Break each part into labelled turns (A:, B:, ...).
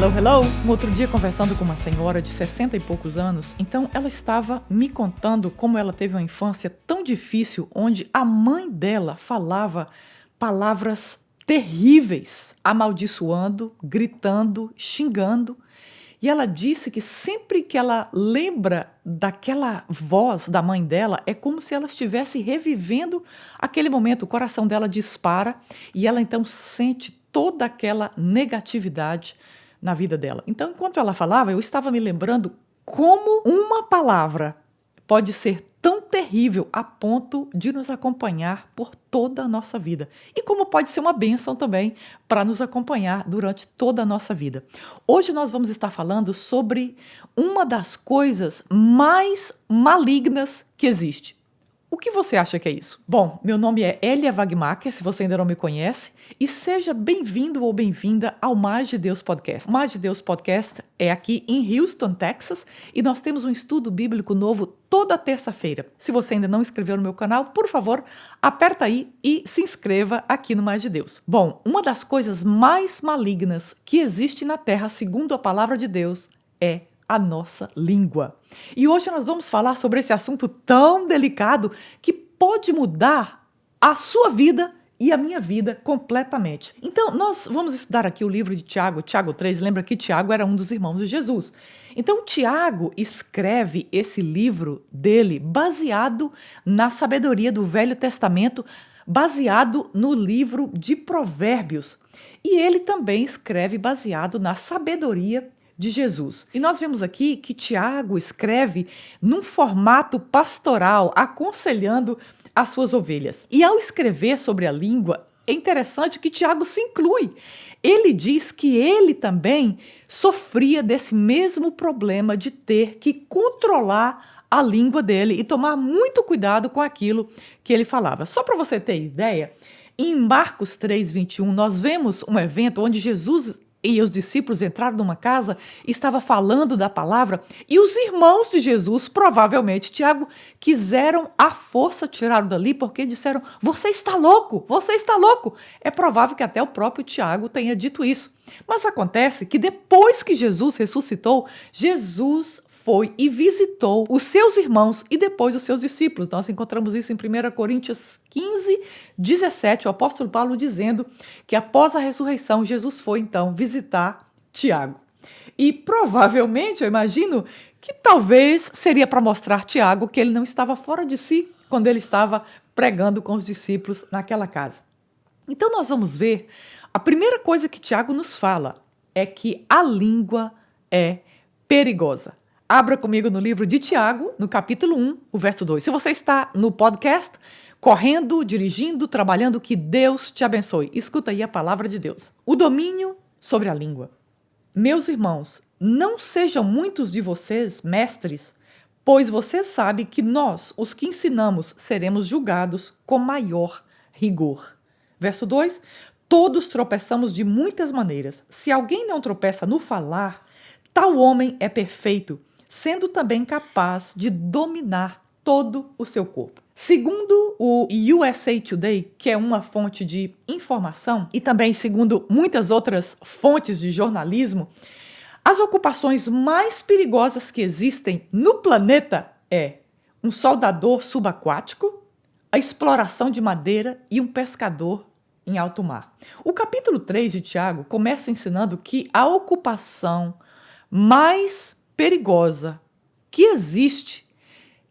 A: Hello, hello! Um outro dia, conversando com uma senhora de 60 e poucos anos, então ela estava me contando como ela teve uma infância tão difícil, onde a mãe dela falava palavras terríveis, amaldiçoando, gritando, xingando. E ela disse que sempre que ela lembra daquela voz da mãe dela, é como se ela estivesse revivendo aquele momento. O coração dela dispara e ela então sente toda aquela negatividade na vida dela. Então, enquanto ela falava, eu estava me lembrando como uma palavra pode ser tão terrível a ponto de nos acompanhar por toda a nossa vida. E como pode ser uma bênção também para nos acompanhar durante toda a nossa vida. Hoje nós vamos estar falando sobre uma das coisas mais malignas que existe. O que você acha que é isso? Bom, meu nome é Elia Wagmacher, se você ainda não me conhece, e seja bem-vindo ou bem-vinda ao Mais de Deus Podcast. O Mais de Deus Podcast é aqui em Houston, Texas, e nós temos um estudo bíblico novo toda terça-feira. Se você ainda não se inscreveu no meu canal, por favor, aperta aí e se inscreva aqui no Mais de Deus. Bom, uma das coisas mais malignas que existe na Terra, segundo a palavra de Deus, é a nossa língua. E hoje nós vamos falar sobre esse assunto tão delicado que pode mudar a sua vida e a minha vida completamente. Então, nós vamos estudar aqui o livro de Tiago, Tiago 3. Lembra que Tiago era um dos irmãos de Jesus. Então, Tiago escreve esse livro dele baseado na sabedoria do Velho Testamento, baseado no livro de Provérbios. E ele também escreve baseado na sabedoria de Jesus. E nós vemos aqui que Tiago escreve num formato pastoral, aconselhando as suas ovelhas. E ao escrever sobre a língua, é interessante que Tiago se inclui. Ele diz que ele também sofria desse mesmo problema de ter que controlar a língua dele e tomar muito cuidado com aquilo que ele falava. Só para você ter ideia, em Marcos 3:21, nós vemos um evento onde Jesus e os discípulos entraram numa casa, estava falando da palavra, e os irmãos de Jesus, provavelmente Tiago, quiseram à força tirá-lo dali, porque disseram, você está louco, você está louco. É provável que até o próprio Tiago tenha dito isso. Mas acontece que depois que Jesus ressuscitou, Jesus foi e visitou os seus irmãos e depois os seus discípulos. Nós encontramos isso em 1 Coríntios 15:17, o apóstolo Paulo dizendo que após a ressurreição, Jesus foi então visitar Tiago. E provavelmente, eu imagino, que talvez seria para mostrar Tiago que ele não estava fora de si quando ele estava pregando com os discípulos naquela casa. Então nós vamos ver, a primeira coisa que Tiago nos fala é que a língua é perigosa. Abra comigo no livro de Tiago, no capítulo 1, o verso 2. Se você está no podcast, correndo, dirigindo, trabalhando, que Deus te abençoe. Escuta aí a palavra de Deus. O domínio sobre a língua. Meus irmãos, não sejam muitos de vocês mestres, pois você sabe que nós, os que ensinamos, seremos julgados com maior rigor. Verso 2. Todos tropeçamos de muitas maneiras. Se alguém não tropeça no falar, tal homem é perfeito, sendo também capaz de dominar todo o seu corpo. Segundo o USA Today, que é uma fonte de informação, e também segundo muitas outras fontes de jornalismo, as ocupações mais perigosas que existem no planeta é um soldador subaquático, a exploração de madeira e um pescador em alto mar. O capítulo 3 de Tiago começa ensinando que a ocupação mais perigosa que existe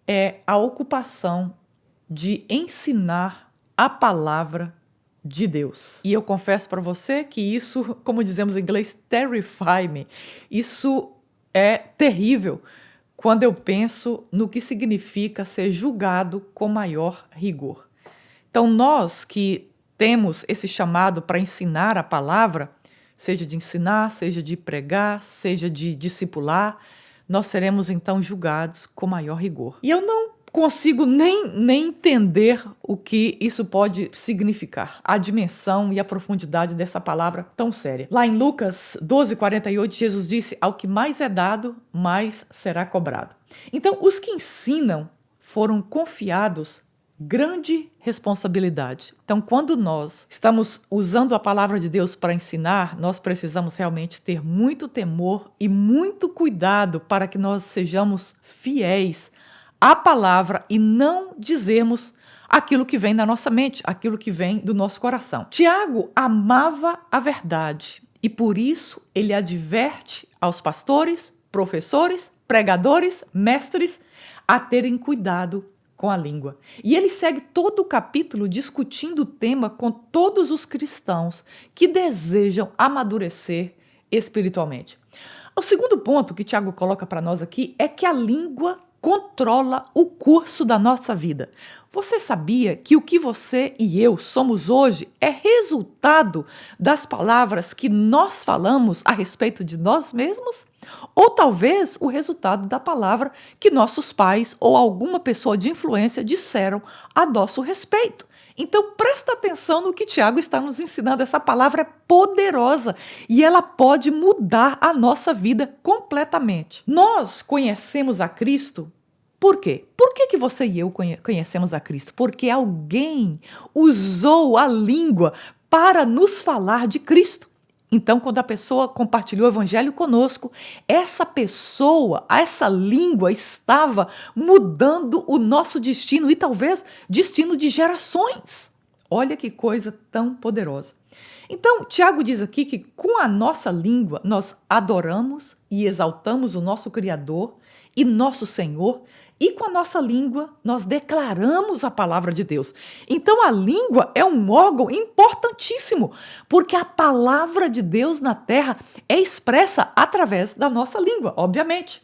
A: é a ocupação de ensinar a palavra de Deus. E eu confesso para você que isso, como dizemos em inglês, terrify me. Isso é terrível quando eu penso no que significa ser julgado com maior rigor. Então, nós que temos esse chamado para ensinar a palavra, seja de ensinar, seja de pregar, seja de discipular, nós seremos então julgados com maior rigor. E eu não consigo nem entender o que isso pode significar, a dimensão e a profundidade dessa palavra tão séria. Lá em Lucas 12:48, Jesus disse, ao que mais é dado, mais será cobrado. Então, os que ensinam foram confiados grande responsabilidade. Então, quando nós estamos usando a palavra de Deus para ensinar, nós precisamos realmente ter muito temor e muito cuidado para que nós sejamos fiéis à palavra e não dizermos aquilo que vem da nossa mente, aquilo que vem do nosso coração. Tiago amava a verdade e por isso ele adverte aos pastores, professores, pregadores, mestres a terem cuidado com a língua. E ele segue todo o capítulo discutindo o tema com todos os cristãos que desejam amadurecer espiritualmente. O segundo ponto que Tiago coloca para nós aqui é que a língua controla o curso da nossa vida. Você sabia que o que você e eu somos hoje é resultado das palavras que nós falamos a respeito de nós mesmos? Ou talvez o resultado da palavra que nossos pais ou alguma pessoa de influência disseram a nosso respeito? Então presta atenção no que Tiago está nos ensinando. Essa palavra é poderosa e ela pode mudar a nossa vida completamente. Nós conhecemos a Cristo por quê? Por que você e eu conhecemos a Cristo? Porque alguém usou a língua para nos falar de Cristo. Então, quando a pessoa compartilhou o evangelho conosco, essa pessoa, essa língua estava mudando o nosso destino e talvez destino de gerações. Olha que coisa tão poderosa. Então, Tiago diz aqui que com a nossa língua nós adoramos e exaltamos o nosso Criador e nosso Senhor, e com a nossa língua nós declaramos a palavra de Deus. Então a língua é um órgão importantíssimo, porque a palavra de Deus na terra é expressa através da nossa língua, obviamente.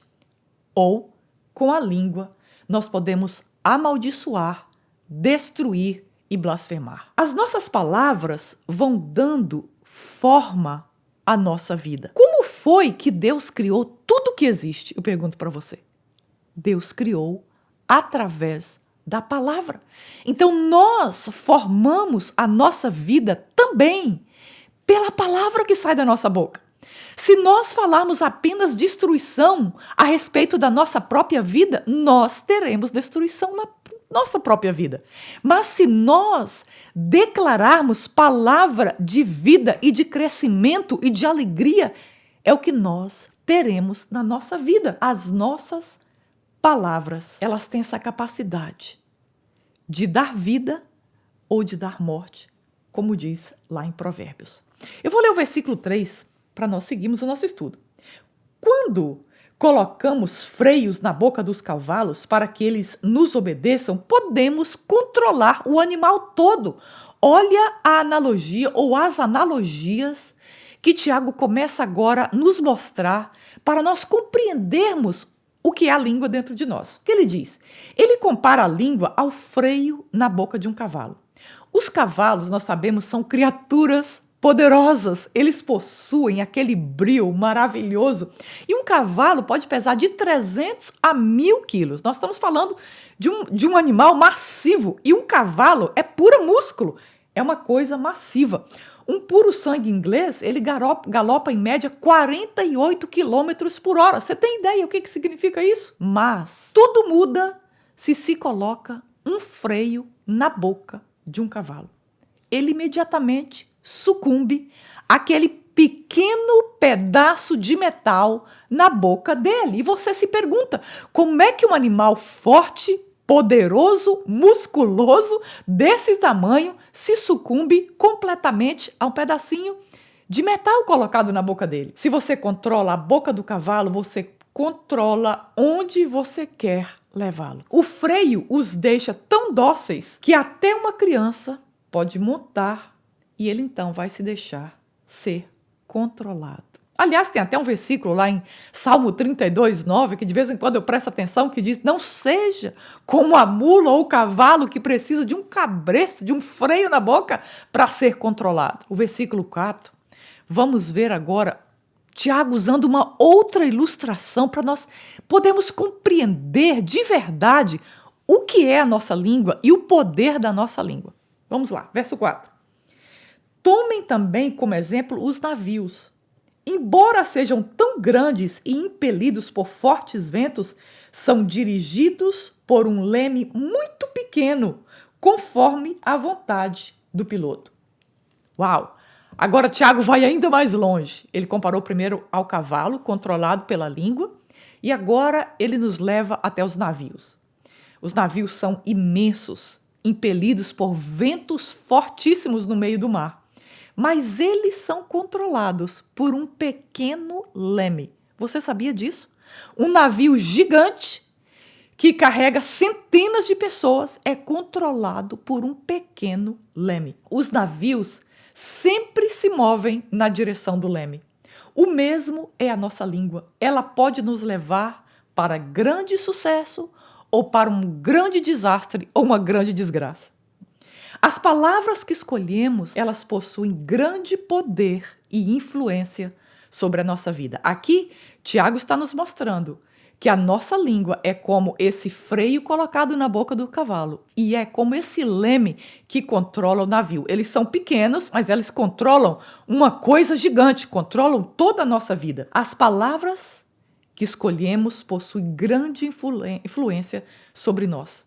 A: Ou com a língua nós podemos amaldiçoar, destruir e blasfemar. As nossas palavras vão dando forma à nossa vida. Como foi que Deus criou tudo que existe? Eu pergunto para você. Deus criou através da palavra. Então nós formamos a nossa vida também pela palavra que sai da nossa boca. Se nós falarmos apenas destruição a respeito da nossa própria vida, nós teremos destruição na nossa própria vida. Mas se nós declararmos palavra de vida e de crescimento e de alegria, é o que nós teremos na nossa vida. As nossas palavras, elas têm essa capacidade de dar vida ou de dar morte, como diz lá em Provérbios. Eu vou ler o versículo 3 para nós seguirmos o nosso estudo. Quando colocamos freios na boca dos cavalos para que eles nos obedeçam, podemos controlar o animal todo. Olha a analogia ou as analogias que Tiago começa agora a nos mostrar para nós compreendermos o que é a língua dentro de nós. O que ele diz? Ele compara a língua ao freio na boca de um cavalo. Os cavalos, nós sabemos, são criaturas poderosas. Eles possuem aquele brio maravilhoso. E um cavalo pode pesar de 300 a 1.000 quilos. Nós estamos falando de um animal massivo. E um cavalo é puro músculo. É uma coisa massiva. Um puro sangue inglês, ele galopa em média 48 quilômetros por hora. Você tem ideia o que significa isso? Mas tudo muda se coloca um freio na boca de um cavalo. Ele imediatamente sucumbe àquele pequeno pedaço de metal na boca dele. E você se pergunta, como é que um animal forte, poderoso, musculoso, desse tamanho, se sucumbe completamente a um pedacinho de metal colocado na boca dele? Se você controla a boca do cavalo, você controla onde você quer levá-lo. O freio os deixa tão dóceis que até uma criança pode montar e ele então vai se deixar ser controlado. Aliás, tem até um versículo lá em Salmo 32:9, que de vez em quando eu presto atenção, que diz: não seja como a mula ou o cavalo que precisa de um cabresto, de um freio na boca para ser controlado. O versículo 4, vamos ver agora Tiago usando uma outra ilustração para nós podermos compreender de verdade o que é a nossa língua e o poder da nossa língua. Vamos lá, verso 4. Tomem também como exemplo os navios. Embora sejam tão grandes e impelidos por fortes ventos, são dirigidos por um leme muito pequeno, conforme a vontade do piloto. Uau! Agora Tiago vai ainda mais longe. Ele comparou primeiro ao cavalo, controlado pela língua, e agora ele nos leva até os navios. Os navios são imensos, impelidos por ventos fortíssimos no meio do mar. Mas eles são controlados por um pequeno leme. Você sabia disso? Um navio gigante que carrega centenas de pessoas é controlado por um pequeno leme. Os navios sempre se movem na direção do leme. O mesmo é a nossa língua. Ela pode nos levar para grande sucesso ou para um grande desastre ou uma grande desgraça. As palavras que escolhemos, elas possuem grande poder e influência sobre a nossa vida. Aqui, Tiago está nos mostrando que a nossa língua é como esse freio colocado na boca do cavalo e é como esse leme que controla o navio. Eles são pequenos, mas eles controlam uma coisa gigante, controlam toda a nossa vida. As palavras que escolhemos possuem grande influência sobre nós.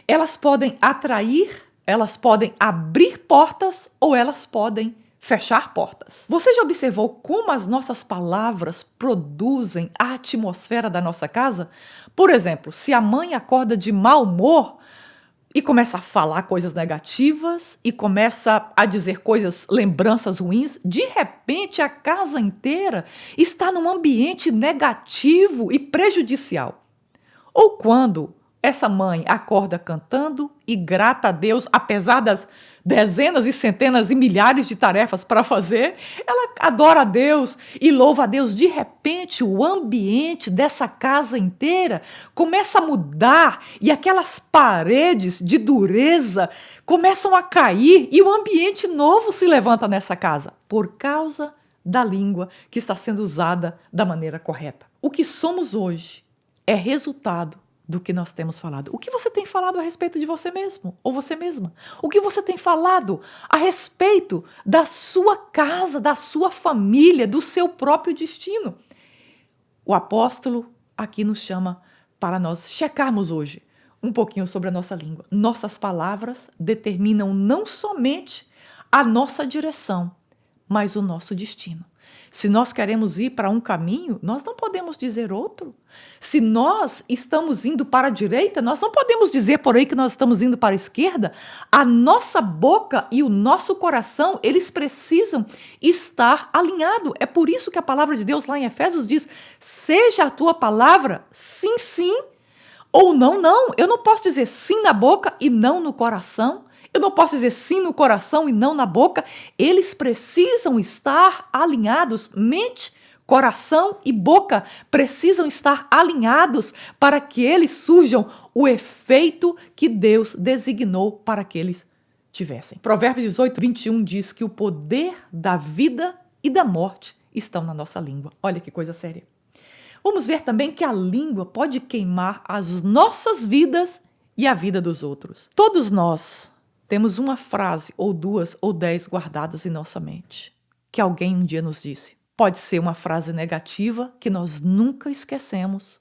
A: Elas podem atrair, elas podem abrir portas ou elas podem fechar portas. Você já observou como as nossas palavras produzem a atmosfera da nossa casa? Por exemplo, se a mãe acorda de mau humor e começa a falar coisas negativas e começa a dizer coisas, lembranças ruins, de repente a casa inteira está num ambiente negativo e prejudicial. Ou quando essa mãe acorda cantando e grata a Deus, apesar das dezenas e centenas e milhares de tarefas para fazer, ela adora a Deus e louva a Deus. De repente, o ambiente dessa casa inteira começa a mudar e aquelas paredes de dureza começam a cair e um ambiente novo se levanta nessa casa por causa da língua que está sendo usada da maneira correta. O que somos hoje é resultado do que nós temos falado. O que você tem falado a respeito de você mesmo ou você mesma? O que você tem falado a respeito da sua casa, da sua família, do seu próprio destino? O apóstolo aqui nos chama para nós checarmos hoje um pouquinho sobre a nossa língua. Nossas palavras determinam não somente a nossa direção, mas o nosso destino. Se nós queremos ir para um caminho, nós não podemos dizer outro. Se nós estamos indo para a direita, nós não podemos dizer por aí que nós estamos indo para a esquerda. A nossa boca e o nosso coração, eles precisam estar alinhados. É por isso que a palavra de Deus lá em Efésios diz: seja a tua palavra sim, sim, ou não, não. Eu não posso dizer sim na boca e não no coração. Eu não posso dizer sim no coração e não na boca. Eles precisam estar alinhados. Mente, coração e boca precisam estar alinhados para que eles surjam o efeito que Deus designou para que eles tivessem. Provérbios 18, 21 diz que o poder da vida e da morte estão na nossa língua. Olha que coisa séria. Vamos ver também que a língua pode queimar as nossas vidas e a vida dos outros. Todos nós temos uma frase, ou 2, ou 10 guardadas em nossa mente, que alguém um dia nos disse. Pode ser uma frase negativa que nós nunca esquecemos,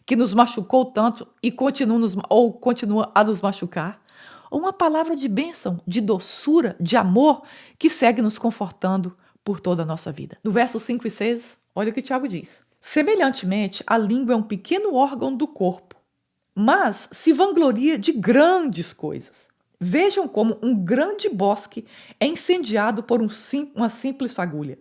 A: que nos machucou tanto e continua a nos machucar, ou uma palavra de bênção, de doçura, de amor, que segue nos confortando por toda a nossa vida. No verso 5 e 6, olha o que Tiago diz. Semelhantemente, a língua é um pequeno órgão do corpo, mas se vangloria de grandes coisas. Vejam como um grande bosque é incendiado por uma simples fagulha.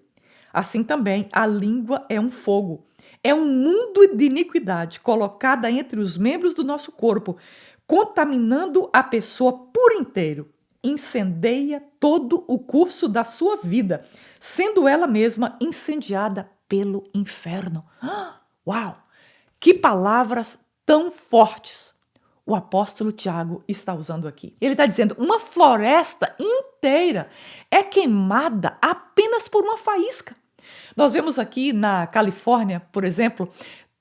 A: Assim também, a língua é um fogo. É um mundo de iniquidade colocada entre os membros do nosso corpo, contaminando a pessoa por inteiro. Incendeia todo o curso da sua vida, sendo ela mesma incendiada pelo inferno. Uau! Que palavras tão fortes o apóstolo Tiago está usando aqui. Ele está dizendo, uma floresta inteira é queimada apenas por uma faísca. Nós vemos aqui na Califórnia, por exemplo,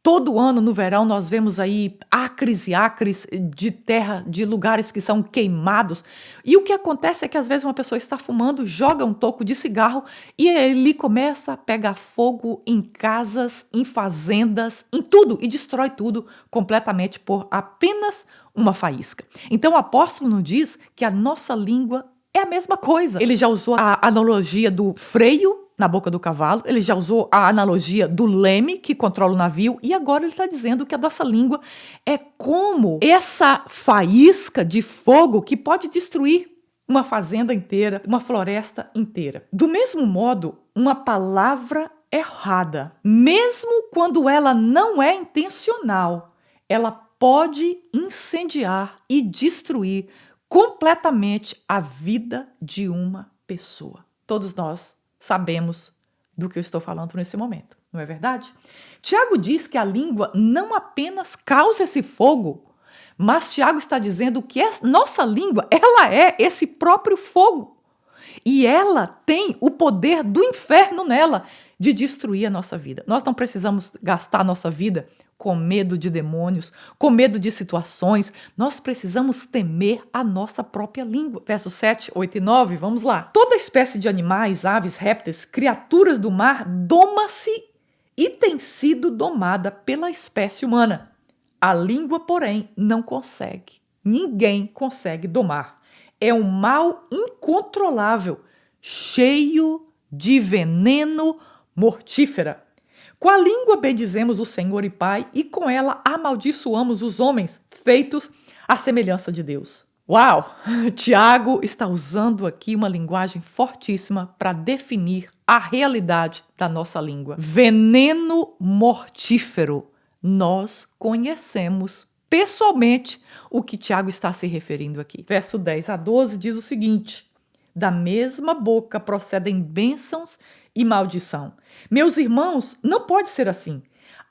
A: Todo ano no verão nós vemos aí acres e acres de terra, de lugares que são queimados. E o que acontece é que às vezes uma pessoa está fumando, joga um toco de cigarro e ele começa a pegar fogo em casas, em fazendas, em tudo e destrói tudo completamente por apenas uma faísca. Então o apóstolo nos diz que a nossa língua é a mesma coisa. Ele já usou a analogia do freio na boca do cavalo, ele já usou a analogia do leme que controla o navio, e agora ele está dizendo que a nossa língua é como essa faísca de fogo que pode destruir uma fazenda inteira, uma floresta inteira. Do mesmo modo, uma palavra errada, mesmo quando ela não é intencional, ela pode incendiar e destruir completamente a vida de uma pessoa. Todos nós sabemos do que eu estou falando nesse momento, não é verdade? Tiago diz que a língua não apenas causa esse fogo, mas Tiago está dizendo que nossa língua, ela é esse próprio fogo. E ela tem o poder do inferno nela de destruir a nossa vida. Nós não precisamos gastar a nossa vida com medo de demônios, com medo de situações. Nós precisamos temer a nossa própria língua. Versos 7, 8 e 9, vamos lá. Toda espécie de animais, aves, répteis, criaturas do mar, doma-se e tem sido domada pela espécie humana. A língua, porém, não consegue. Ninguém consegue domar. É um mal incontrolável, cheio de veneno mortífera. Com a língua bendizemos o Senhor e Pai, e com ela amaldiçoamos os homens, feitos à semelhança de Deus. Uau! Tiago está usando aqui uma linguagem fortíssima para definir a realidade da nossa língua. Veneno mortífero. Nós conhecemos pessoalmente o que Tiago está se referindo aqui. Verso 10 a 12 diz o seguinte: da mesma boca procedem bênçãos e maldição. Meus irmãos, não pode ser assim.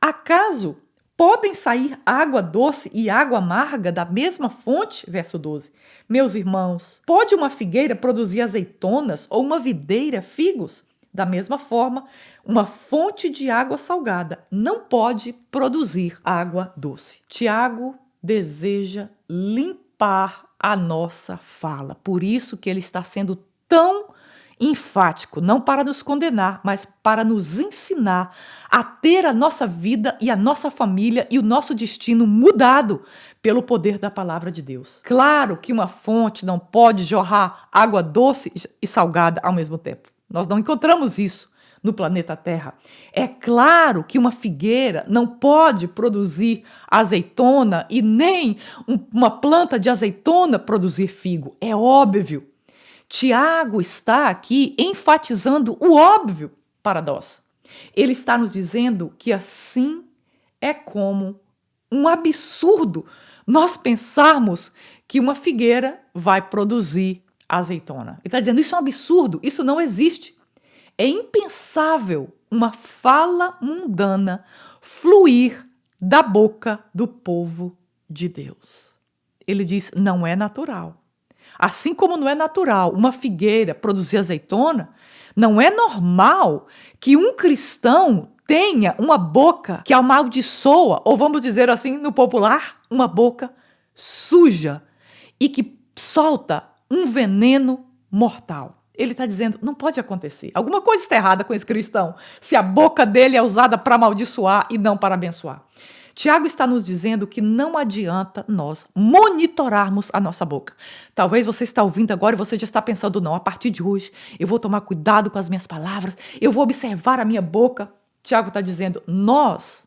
A: Acaso podem sair água doce e água amarga da mesma fonte? Verso 12. Meus irmãos, pode uma figueira produzir azeitonas ou uma videira figos? Da mesma forma, uma fonte de água salgada não pode produzir água doce. Tiago deseja limpar a nossa fala. Por isso que ele está sendo tão enfático, não para nos condenar, mas para nos ensinar a ter a nossa vida e a nossa família e o nosso destino mudado pelo poder da palavra de Deus. Claro que uma fonte não pode jorrar água doce e salgada ao mesmo tempo. Nós não encontramos isso no planeta Terra. É claro que uma figueira não pode produzir azeitona e nem uma planta de azeitona produzir figo. É óbvio. Tiago está aqui enfatizando o óbvio para nós. Ele está nos dizendo que assim é como um absurdo nós pensarmos que uma figueira vai produzir azeitona. Ele está dizendo, isso é um absurdo, isso não existe. É impensável uma fala mundana fluir da boca do povo de Deus. Ele diz, não é natural. Assim como não é natural uma figueira produzir azeitona, não é normal que um cristão tenha uma boca que amaldiçoa, ou vamos dizer assim no popular, uma boca suja e que solta um veneno mortal. Ele está dizendo, não pode acontecer. Alguma coisa está errada com esse cristão, se a boca dele é usada para amaldiçoar e não para abençoar. Tiago está nos dizendo que não adianta nós monitorarmos a nossa boca. Talvez você está ouvindo agora e você já está pensando, não, a partir de hoje eu vou tomar cuidado com as minhas palavras, eu vou observar a minha boca. Tiago está dizendo, nós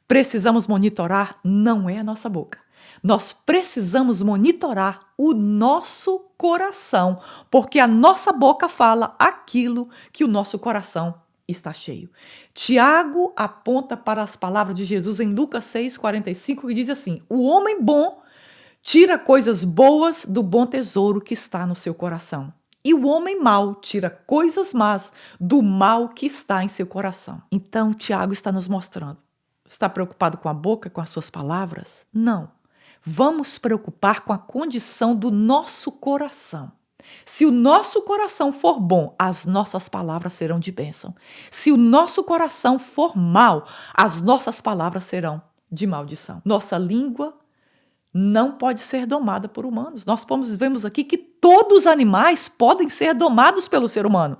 A: precisamos monitorar, não é a nossa boca. Nós precisamos monitorar o nosso coração, porque a nossa boca fala aquilo que o nosso coração está cheio. Tiago aponta para as palavras de Jesus em Lucas 6,45, que diz assim, o homem bom tira coisas boas do bom tesouro que está no seu coração. E o homem mau tira coisas más do mal que está em seu coração. Então, Tiago está nos mostrando. Está preocupado com a boca, com as suas palavras? Não. Vamos preocupar com a condição do nosso coração. Se o nosso coração for bom, as nossas palavras serão de bênção. Se o nosso coração for mau, as nossas palavras serão de maldição. Nossa língua não pode ser domada por humanos. Nós vemos aqui que todos os animais podem ser domados pelo ser humano.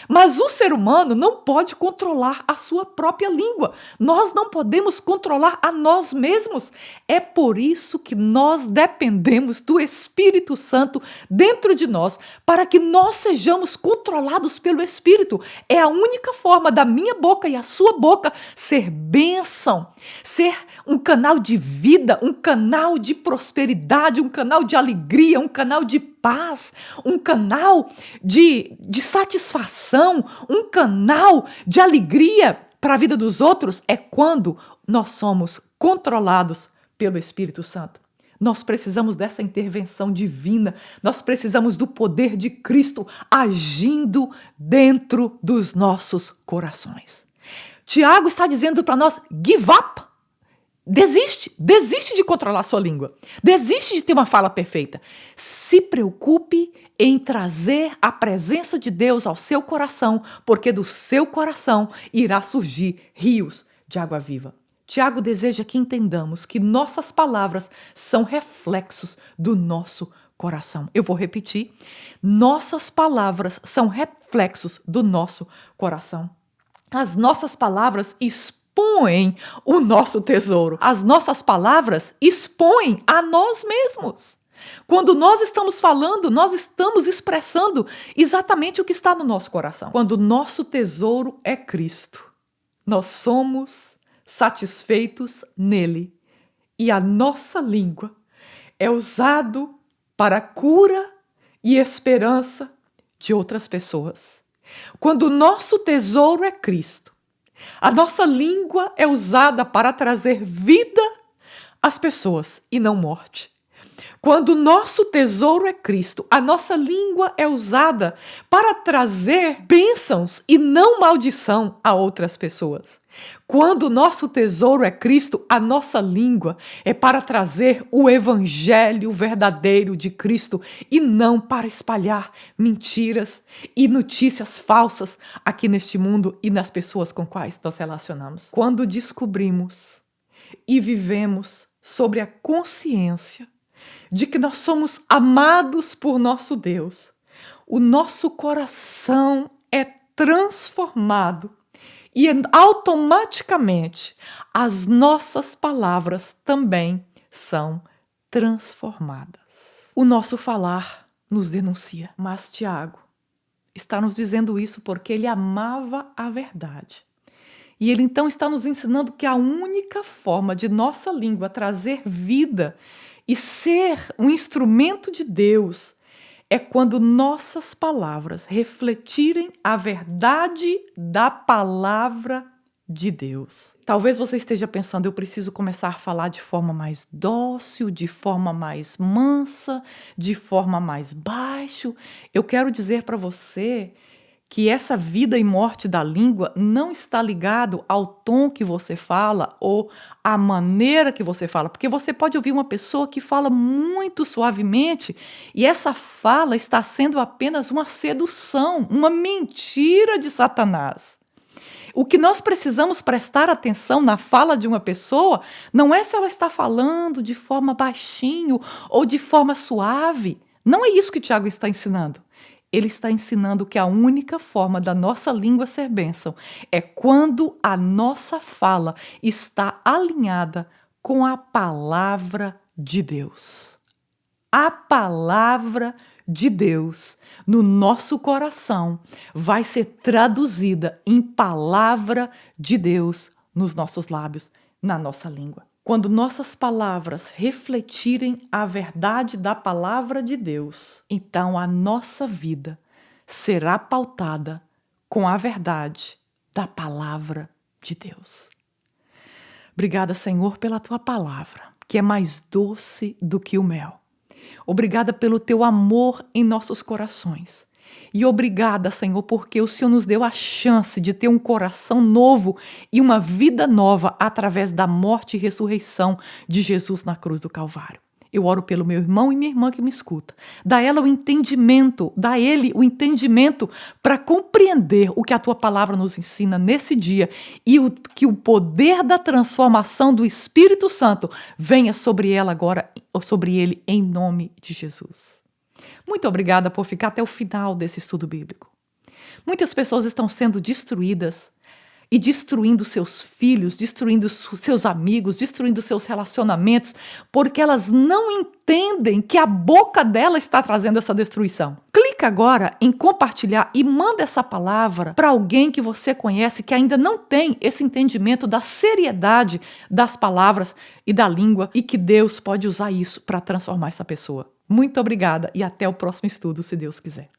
A: Mas o ser humano não pode controlar a sua própria língua. Nós não podemos controlar a nós mesmos. É por isso que nós dependemos do Espírito Santo dentro de nós, para que nós sejamos controlados pelo Espírito. É a única forma da minha boca e a sua boca ser bênção, ser um canal de vida, um canal de prosperidade, um canal de alegria, um canal de paz, um canal de satisfação, um canal de alegria para a vida dos outros, é quando nós somos controlados pelo Espírito Santo. Nós precisamos dessa intervenção divina, nós precisamos do poder de Cristo agindo dentro dos nossos corações. Tiago está dizendo para nós, give up. Desiste de controlar sua língua. Desiste de ter uma fala perfeita. Se preocupe em trazer a presença de Deus ao seu coração, porque do seu coração irá surgir rios de água viva. Tiago deseja que entendamos que nossas palavras são reflexos do nosso coração. Eu vou repetir. Nossas palavras são reflexos do nosso coração. As nossas palavras expõem o nosso tesouro. As nossas palavras expõem a nós mesmos. Quando nós estamos falando, nós estamos expressando exatamente o que está no nosso coração. Quando o nosso tesouro é Cristo, nós somos satisfeitos nele. E a nossa língua é usado para a cura e esperança de outras pessoas. Quando o nosso tesouro é Cristo, a nossa língua é usada para trazer vida às pessoas e não morte. Quando o nosso tesouro é Cristo, a nossa língua é usada para trazer bênçãos e não maldição a outras pessoas. Quando o nosso tesouro é Cristo, a nossa língua é para trazer o evangelho verdadeiro de Cristo e não para espalhar mentiras e notícias falsas aqui neste mundo e nas pessoas com quais nós relacionamos. Quando descobrimos e vivemos sobre a consciência de que nós somos amados por nosso Deus, o nosso coração é transformado e automaticamente as nossas palavras também são transformadas. O nosso falar nos denuncia, mas Tiago está nos dizendo isso porque ele amava a verdade. E ele então está nos ensinando que a única forma de nossa língua trazer vida e ser um instrumento de Deus é quando nossas palavras refletirem a verdade da palavra de Deus. Talvez você esteja pensando, eu preciso começar a falar de forma mais dócil, de forma mais mansa, de forma mais baixa. Eu quero dizer para você que essa vida e morte da língua não está ligado ao tom que você fala ou à maneira que você fala, porque você pode ouvir uma pessoa que fala muito suavemente e essa fala está sendo apenas uma sedução, uma mentira de Satanás. O que nós precisamos prestar atenção na fala de uma pessoa não é se ela está falando de forma baixinho ou de forma suave. Não é isso que Tiago está ensinando. Ele está ensinando que a única forma da nossa língua ser bênção é quando a nossa fala está alinhada com a palavra de Deus. A palavra de Deus no nosso coração vai ser traduzida em palavra de Deus nos nossos lábios, na nossa língua. Quando nossas palavras refletirem a verdade da palavra de Deus, então a nossa vida será pautada com a verdade da palavra de Deus. Obrigada, Senhor, pela tua palavra, que é mais doce do que o mel. Obrigada pelo teu amor em nossos corações. E obrigada, Senhor, porque o Senhor nos deu a chance de ter um coração novo e uma vida nova através da morte e ressurreição de Jesus na cruz do Calvário. Eu oro pelo meu irmão e minha irmã que me escuta. Dá ela o entendimento, dá ele o entendimento para compreender o que a tua palavra nos ensina nesse dia e que o poder da transformação do Espírito Santo venha sobre ela agora, ou sobre ele, em nome de Jesus. Muito obrigada por ficar até o final desse estudo bíblico. Muitas pessoas estão sendo destruídas e destruindo seus filhos, destruindo seus amigos, destruindo seus relacionamentos, porque elas não entendem que a boca dela está trazendo essa destruição. Clica agora em compartilhar e manda essa palavra para alguém que você conhece que ainda não tem esse entendimento da seriedade das palavras e da língua e que Deus pode usar isso para transformar essa pessoa. Muito obrigada e até o próximo estudo, se Deus quiser.